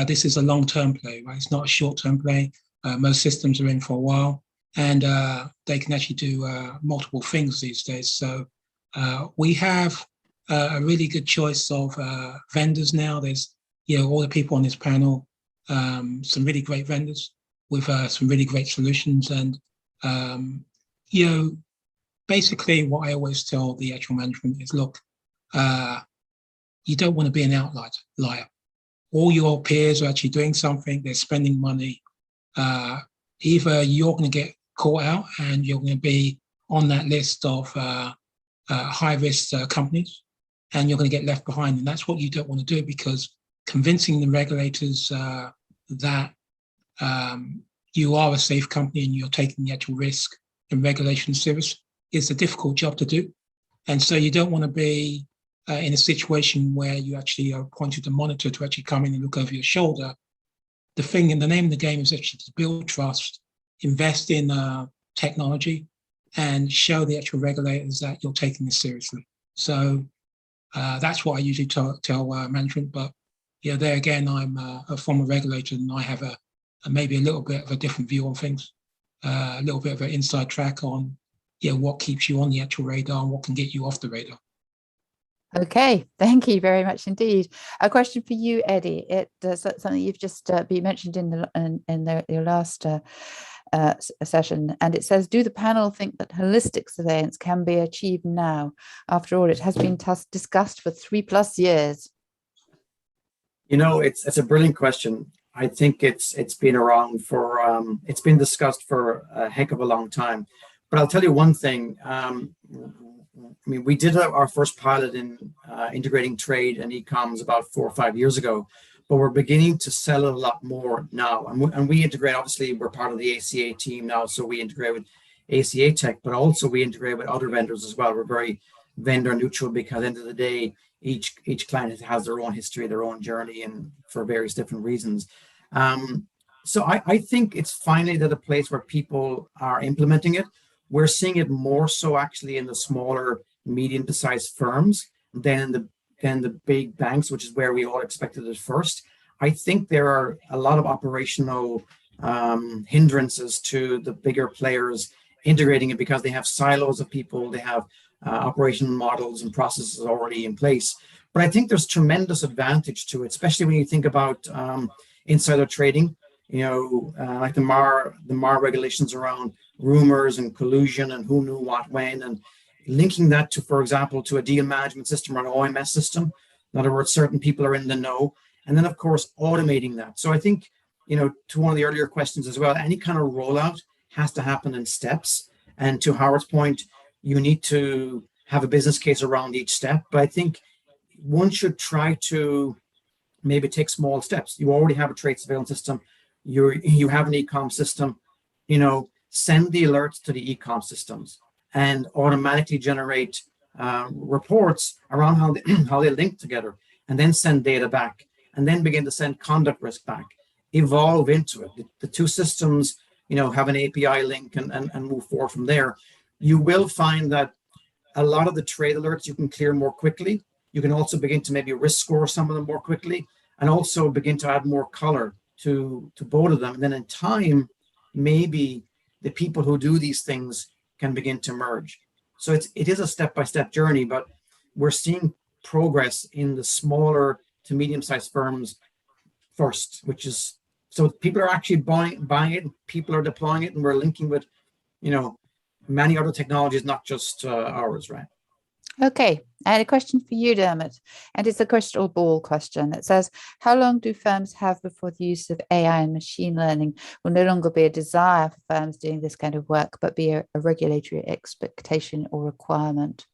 this is a long-term play, right? It's not a short-term play. Most systems are in for a while, and they can actually do multiple things these days. So we have a really good choice of vendors now. There's, all the people on this panel, some really great vendors with some really great solutions. And, basically what I always tell the actual management is, look, you don't want to be an outlier. All your peers are actually doing something, they're spending money. Either you're going to get caught out and you're going to be on that list of high-risk companies, and you're going to get left behind. And that's what you don't want to do, because convincing the regulators that you are a safe company and you're taking the actual risk and regulation serious is a difficult job to do. And so you don't want to be in a situation where you actually are appointed to monitor to actually come in and look over your shoulder. The thing and the name of the game is actually to build trust, invest in technology, and show the actual regulators that you're taking this seriously. So that's what I usually tell management. But there again, I'm a former regulator, and I have maybe a little bit of a different view on things, a little bit of an inside track on what keeps you on the actual radar and what can get you off the radar. Okay, thank you very much indeed. A question for you, Eddie. It's something you've just been mentioned in your last session, and it says, do the panel think that holistic surveillance can be achieved now? After all, it has been discussed for 3+ years. It's a brilliant question. I think it's been around for it's been discussed for a heck of a long time. But I'll tell you one thing. We did our first pilot in integrating trade and e-coms about 4 or 5 years ago, but we're beginning to sell a lot more now. And we integrate, obviously, we're part of the ACA team now, so we integrate with ACA Tech, but also we integrate with other vendors as well. We're very vendor neutral, because at the end of the day, each client has their own history, their own journey, and for various different reasons. So I think it's finally at a place where people are implementing it. We're seeing it more so actually in the smaller, medium-sized firms than the big banks, which is where we all expected it first. I think there are a lot of operational hindrances to the bigger players integrating it, because they have silos of people, they have operational models and processes already in place. But I think there's tremendous advantage to it, especially when you think about insider trading. Like the MAR regulations around rumors and collusion and who knew what when, and linking that to, for example, to a deal management system or an OMS system. In other words, certain people are in the know, and then of course automating that. So I think, to one of the earlier questions as well, any kind of rollout has to happen in steps. And to Howard's point, you need to have a business case around each step. But I think one should try to maybe take small steps. You already have a trade surveillance system. You have an e-com system. Send the alerts to the e-com systems and automatically generate reports around how they link together, and then send data back, and then begin to send conduct risk back. Evolve into it. The two systems, have an API link and move forward from there. You will find that a lot of the trade alerts you can clear more quickly. You can also begin to maybe risk score some of them more quickly, and also begin to add more color to both of them. And then in time, maybe the people who do these things can begin to merge. So it is a step-by-step journey, but we're seeing progress in the smaller to medium-sized firms first, which is, so people are actually buying it, people are deploying it, and we're linking with, many other technologies, not just ours, right? Okay, and a question for you, Dermot, and it's a crystal ball question. It says, how long do firms have before the use of AI and machine learning will no longer be a desire for firms doing this kind of work, but be a regulatory expectation or requirement?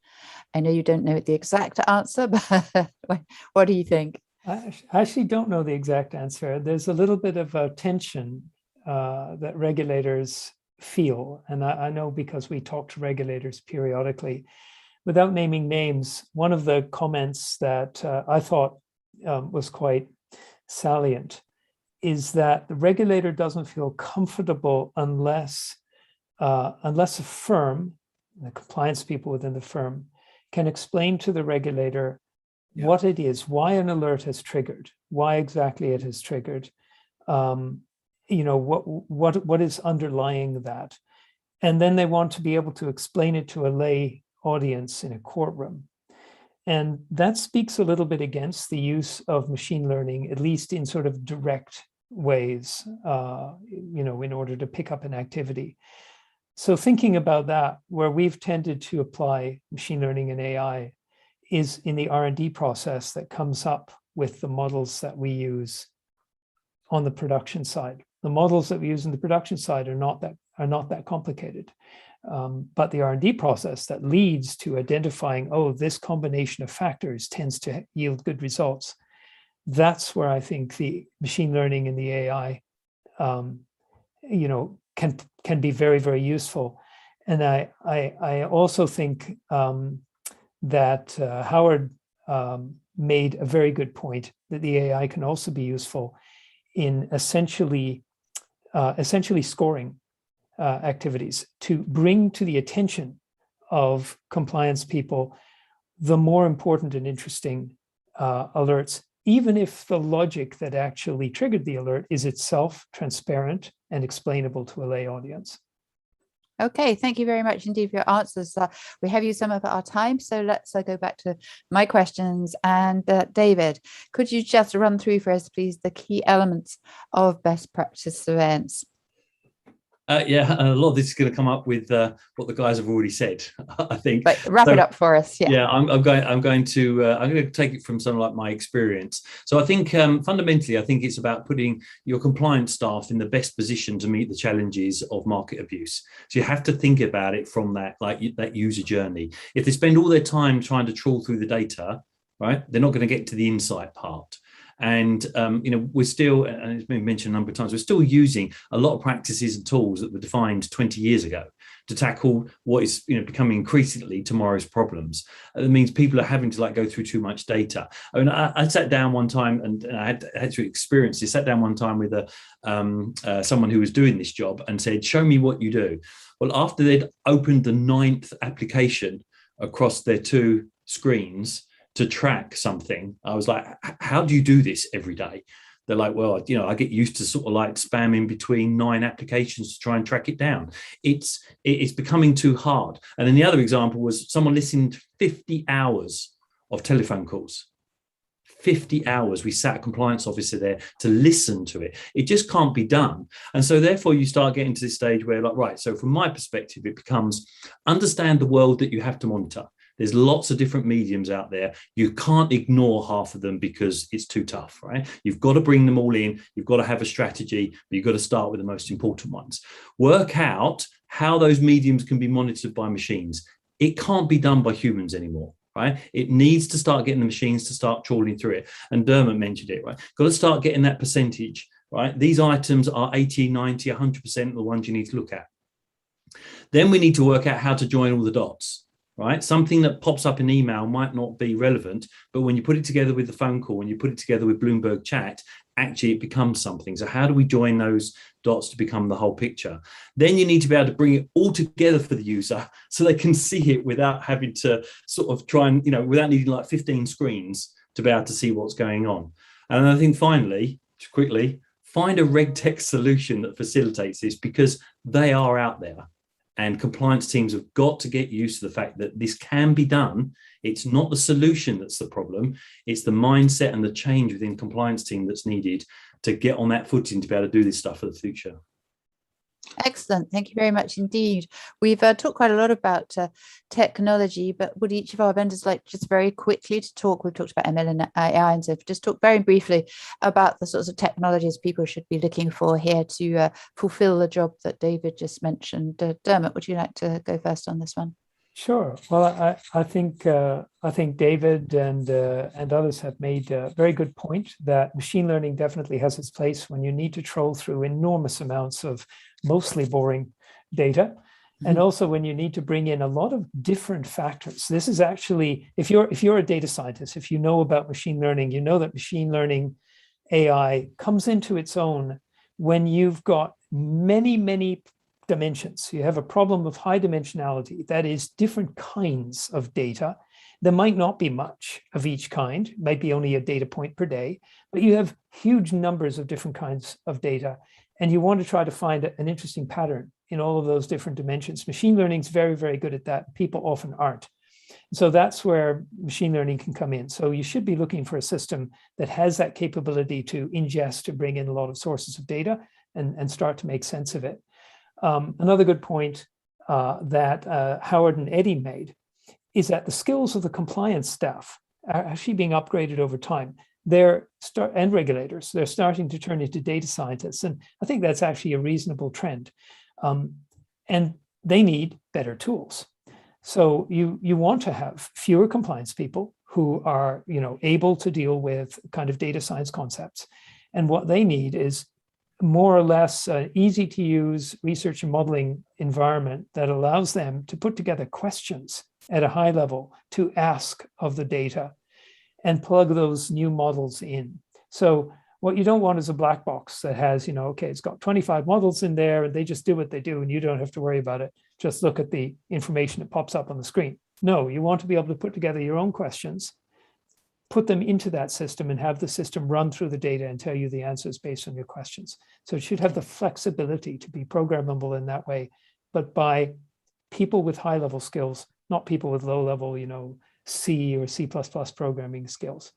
I know you don't know the exact answer, but what do you think? I actually don't know the exact answer. There's a little bit of a tension that regulators feel, and I know because we talk to regulators periodically. Without naming names, one of the comments that I thought was quite salient is that the regulator doesn't feel comfortable unless a firm, the compliance people within the firm, can explain to the regulator what it is, why an alert has triggered, why exactly it has triggered, what is underlying that, and then they want to be able to explain it to a lay audience in a courtroom. And that speaks a little bit against the use of machine learning, at least in sort of direct ways, in order to pick up an activity. So thinking about that, where we've tended to apply machine learning and AI is in the R&D process that comes up with the models that we use on the production side. The models that we use in the production side are not that complicated. But the R&D process that leads to identifying, oh, this combination of factors tends to yield good results. That's where I think the machine learning and the AI, can be very, very useful. And I also think that Howard made a very good point that the AI can also be useful in essentially scoring activities to bring to the attention of compliance people the more important and interesting alerts, even if the logic that actually triggered the alert is itself transparent and explainable to a lay audience. Okay, thank you very much indeed for your answers. We have used some of our time, so let's go back to my questions. And David, could you just run through for us, please, the key elements of best practice surveillance? Yeah, a lot of this is going to come up with what the guys have already said, I think. But wrap it up for us. Yeah, I'm going to take it from something like my experience. So I think fundamentally, I think it's about putting your compliance staff in the best position to meet the challenges of market abuse. So you have to think about it from that user journey. If they spend all their time trying to trawl through the data, right, they're not going to get to the insight part. And, we're still, and it's been mentioned a number of times, we're still using a lot of practices and tools that were defined 20 years ago to tackle what is, becoming increasingly tomorrow's problems. It means people are having to go through too much data. I mean, I sat down one time and I had to experience this, sat down one time with someone who was doing this job and said, show me what you do. Well, after they'd opened the 9th application across their 2 screens, to track something, I was like, how do you do this every day? They're like, well, I get used to sort of spamming between 9 applications to try and track it down. It's becoming too hard. And then the other example was someone listened to 50 hours of telephone calls. 50 hours. We sat a compliance officer there to listen to it. It just can't be done. And so therefore you start getting to this stage where right, so from my perspective, it becomes understand the world that you have to monitor. There's lots of different mediums out there. You can't ignore half of them because it's too tough, right? You've got to bring them all in. You've got to have a strategy, but you've got to start with the most important ones. Work out how those mediums can be monitored by machines. It can't be done by humans anymore, right? It needs to start getting the machines to start trawling through it. And Dermot mentioned it, right? Got to start getting that percentage, right? These items are 80, 90, 100% of the ones you need to look at. Then we need to work out how to join all the dots. Right? Something that pops up in email might not be relevant, but when you put it together with the phone call, when you put it together with Bloomberg chat, actually it becomes something. So how do we join those dots to become the whole picture? Then you need to be able to bring it all together for the user so they can see it without having to sort of try and, without needing 15 screens to be able to see what's going on. And I think finally, just quickly, find a RegTech solution that facilitates this because they are out there. And compliance teams have got to get used to the fact that this can be done. It's not the solution that's the problem. It's the mindset and the change within compliance team that's needed to get on that footing to be able to do this stuff for the future. Excellent. Thank you very much indeed. We've talked quite a lot about technology, but would each of our vendors like just very quickly to talk? We've talked about ML and AI and so just talk very briefly about the sorts of technologies people should be looking for here to fulfill the job that David just mentioned. Dermot, would you like to go first on this one? Sure. Well, I think David and others have made a very good point that machine learning definitely has its place when you need to troll through enormous amounts of mostly boring data, and also when you need to bring in a lot of different factors. This is actually, if you're a data scientist, if you know about machine learning, you know that machine learning AI comes into its own when you've got many dimensions. You have a problem of high dimensionality, that is different kinds of data. There might not be much of each kind, it might be only a data point per day, but you have huge numbers of different kinds of data. And you want to try to find an interesting pattern in all of those different dimensions. Machine learning is very, very good at that. People often aren't. So that's where machine learning can come in. So you should be looking for a system that has that capability to ingest, to bring in a lot of sources of data and start to make sense of it. Another good point that Howard and Eddie made is that the skills of the compliance staff are actually being upgraded over time. And regulators, they're starting to turn into data scientists. And I think that's actually a reasonable trend. And they need better tools. So you want to have fewer compliance people who are, able to deal with kind of data science concepts. And what they need is more or less easy to use research and modeling environment that allows them to put together questions at a high level to ask of the data and plug those new models in. So what you don't want is a black box that has, okay, it's got 25 models in there and they just do what they do and you don't have to worry about it. Just look at the information that pops up on the screen. No, you want to be able to put together your own questions, put them into that system and have the system run through the data and tell you the answers based on your questions. So it should have the flexibility to be programmable in that way, but by people with high level skills, not people with low level, C or C++ programming skills.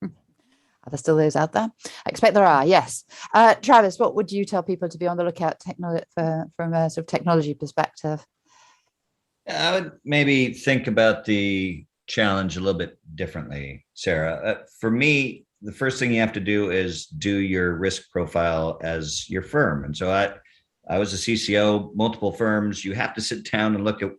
Are there still those out there? I expect there are, yes. Travis, what would you tell people to be on the lookout from a sort of technology perspective? I would maybe think about the challenge a little bit differently, Sarah. For me, the first thing you have to do is do your risk profile as your firm. And so I was a CCO, multiple firms. You have to sit down and look at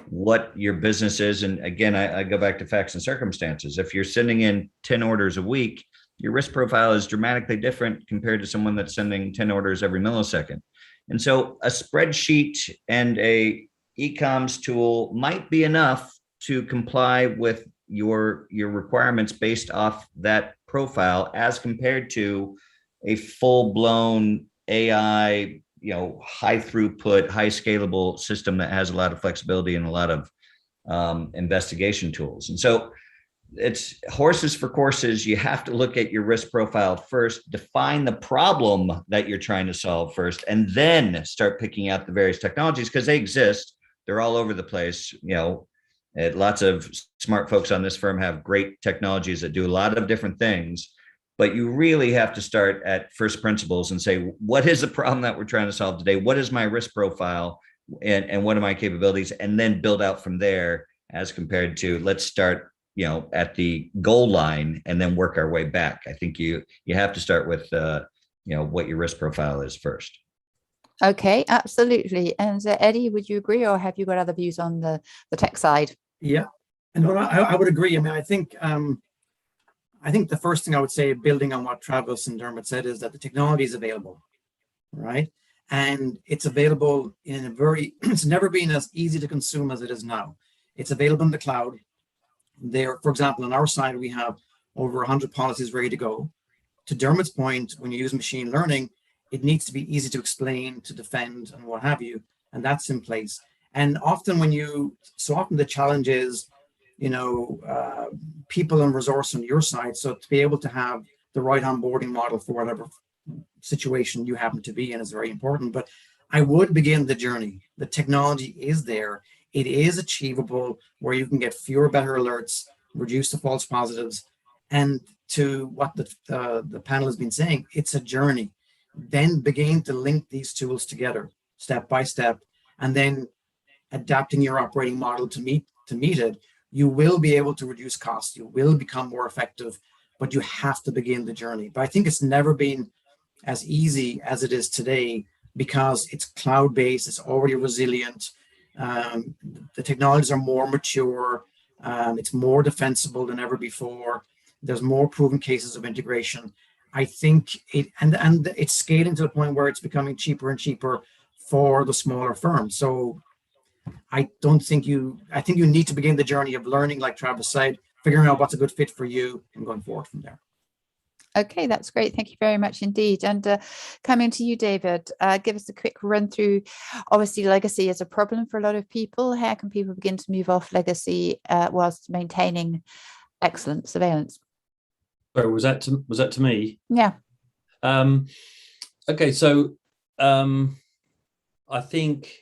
what your business is. And again, I go back to facts and circumstances. If you're sending in 10 orders a week, your risk profile is dramatically different compared to someone that's sending 10 orders every millisecond. And so a spreadsheet and a e-coms tool might be enough to comply with your requirements based off that profile as compared to a full-blown AI, high throughput, high scalable system that has a lot of flexibility and a lot of investigation tools. And so it's horses for courses. You have to look at your risk profile first, define the problem that you're trying to solve first, and then start picking out the various technologies because they exist. They're all over the place. Lots of smart folks on this firm have great technologies that do a lot of different things. But you really have to start at first principles and say, what is the problem that we're trying to solve today? What is my risk profile and what are my capabilities? And then build out from there as compared to let's start, at the goal line and then work our way back. I think you have to start with, what your risk profile is first. Okay, absolutely. And Eddie, would you agree or have you got other views on the tech side? Yeah, and I would agree. I mean, I think the first thing I would say, building on what Travis and Dermot said, is that the technology is available, right? And it's available in it's never been as easy to consume as it is now. It's available in the cloud. There, for example, on our side, we have over 100 policies ready to go. To Dermot's point, when you use machine learning, it needs to be easy to explain, to defend, and what have you, and that's in place. And often the challenge is, people and resource on your side. So to be able to have the right onboarding model for whatever situation you happen to be in is very important. But I would begin the journey. The technology is there. It is achievable where you can get fewer, better alerts, reduce the false positives. And to what the panel has been saying, it's a journey. Then begin to link these tools together step by step, and then adapting your operating model to meet it. You will be able to reduce costs. You will become more effective, but you have to begin the journey. But I think it's never been as easy as it is today because it's cloud-based, it's already resilient. The technologies are more mature. It's more defensible than ever before. There's more proven cases of integration. I think and it's scaling to the point where it's becoming cheaper and cheaper for the smaller firms. So I think you need to begin the journey of learning, like Travis said, figuring out what's a good fit for you and going forward from there. Okay, that's great. Thank you very much indeed. And coming to you, David, give us a quick run through. Obviously, legacy is a problem for a lot of people. How can people begin to move off legacy whilst maintaining excellent surveillance? So was that to me? Yeah. Okay, so I think,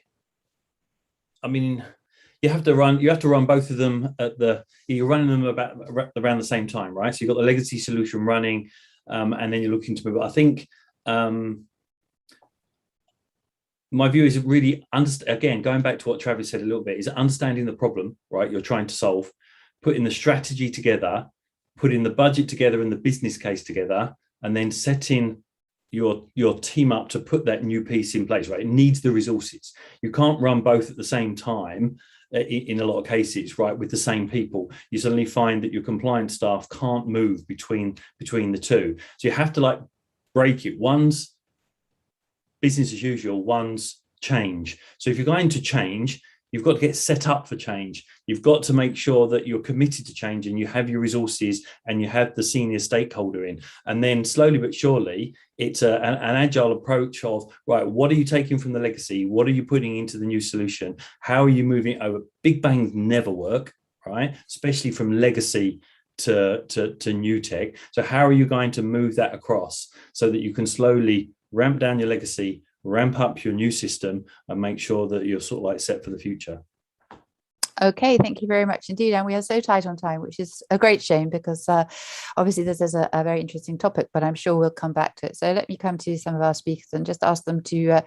you have to run both of them you're running them around the same time, right? So you've got the legacy solution running, and then you're looking to move. I think my view is really, again, going back to what Travis said a little bit, is understanding the problem, right, you're trying to solve, putting the strategy together, putting the budget together and the business case together, and then setting your team up to put that new piece in place, right? It needs the resources. You can't run both at the same time in a lot of cases, right, with the same people. You suddenly find that your compliance staff can't move between the two. So you have to like break it. One's business as usual, one's change. So if you're going to change, you've got to get set up for change. You've got to make sure that you're committed to change and you have your resources and you have the senior stakeholder in. And then slowly but surely, it's an agile approach of, right, what are you taking from the legacy? What are you putting into the new solution? How are you moving over? Big bangs never work, right? Especially from legacy to new tech. So how are you going to move that across so that you can slowly ramp down your legacy, ramp up your new system, and make sure that you're sort of like set for the future? Okay, thank you very much indeed. And we are so tight on time, which is a great shame because obviously this is a very interesting topic, but I'm sure we'll come back to it. So let me come to some of our speakers and just ask them to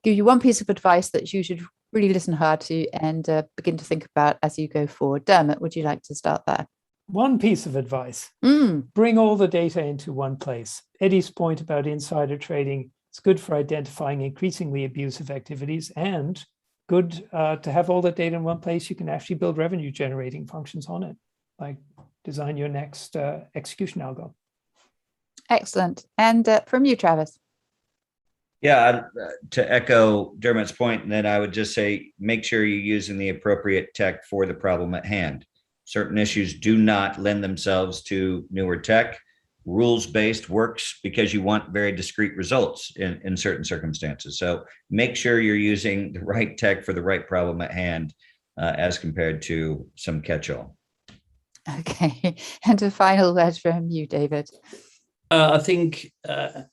give you one piece of advice that you should really listen hard to and begin to think about as you go forward. Dermot, would you like to start there? One piece of advice, bring all the data into one place. Eddie's point about insider trading, it's good for identifying increasingly abusive activities and good to have all the data in one place. You can actually build revenue generating functions on it, like design your next execution algo. Excellent. And from you, Travis? Yeah, to echo Dermot's point, and then I would just say, make sure you're using the appropriate tech for the problem at hand. Certain issues do not lend themselves to newer tech. Rules-based works because you want very discrete results in certain circumstances. So make sure you're using the right tech for the right problem at hand as compared to some catch-all. Okay. And a final word from you, David. I think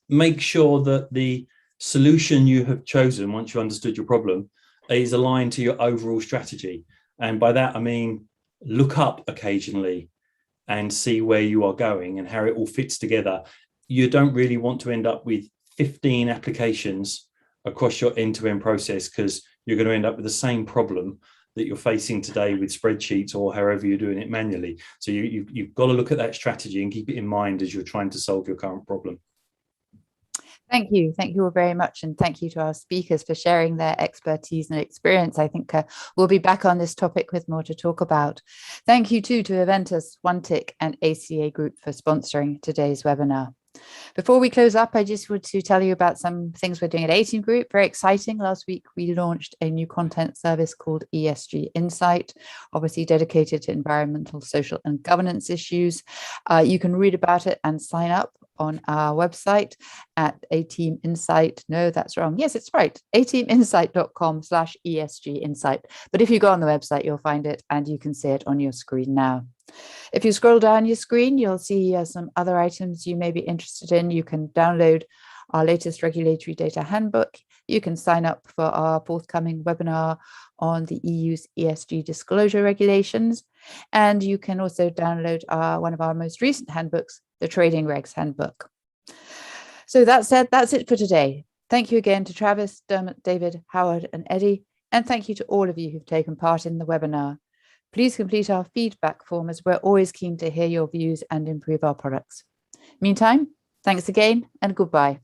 make sure that the solution you have chosen, once you understood your problem, is aligned to your overall strategy. And by that, I mean, look up occasionally and see where you are going and how it all fits together. You don't really want to end up with 15 applications across your end-to-end process, because you're going to end up with the same problem that you're facing today with spreadsheets or however you're doing it manually. So you've got to look at that strategy and keep it in mind as you're trying to solve your current problem. Thank you. Thank you all very much. And thank you to our speakers for sharing their expertise and experience. I think we'll be back on this topic with more to talk about. Thank you too to Aventus, OneTick and ACA Group for sponsoring today's webinar. Before we close up, I just want to tell you about some things we're doing at A-Team Group. Very exciting. Last week, we launched a new content service called ESG Insight, obviously dedicated to environmental, social, and governance issues. You can read about it and sign up on our website at A-Team Insight. No, that's wrong. Yes, it's right. ateaminsight.com/ESG Insight. But if you go on the website, you'll find it and you can see it on your screen now. If you scroll down your screen, you'll see some other items you may be interested in. You can download our latest regulatory data handbook. You can sign up for our forthcoming webinar on the EU's ESG disclosure regulations. And you can also download one of our most recent handbooks, the Trading Regs Handbook. So that said, that's it for today. Thank you again to Travis, Dermot, David, Howard, and Eddie. And thank you to all of you who've taken part in the webinar. Please complete our feedback form, as we're always keen to hear your views and improve our products. Meantime, thanks again and goodbye.